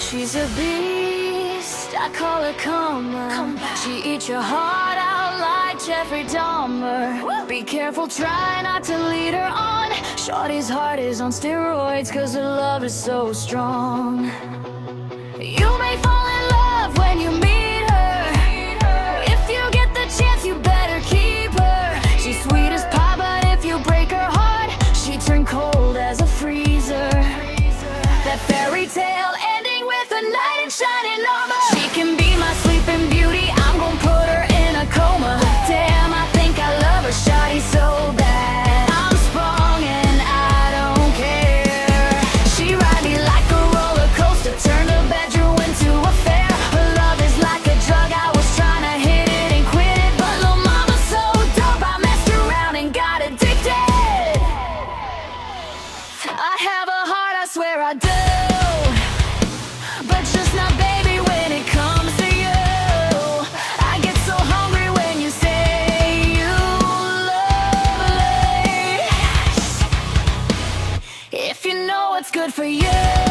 She's a beast, I call her Come back. She eats your heart out like Jeffrey Dahmer. Be careful, try not to lead her on. Shorty's heart is on steroids, cause her love is so strong. You may fall in love when you meet her. If you get the chance, you better keep her. She's sweet as pie, but if you break her heart, she turn cold as a freezer. That fairy tale ending with a knight in shining armor. She can be my sleeping beauty, I'm gonna put her in a coma. Damn, I think I love her, shawty so bad. I'm sprung and I don't care. She ride me like a roller coaster, turn the bedroom into a fair. Her love is like a drug, I was trying to hit it and quit it, but lil' mama's so dope, I messed around and got addicted. I have a heart, I swear I do, but just not baby when it comes to you. I get so hungry when you say you love me. If you know what's good for you.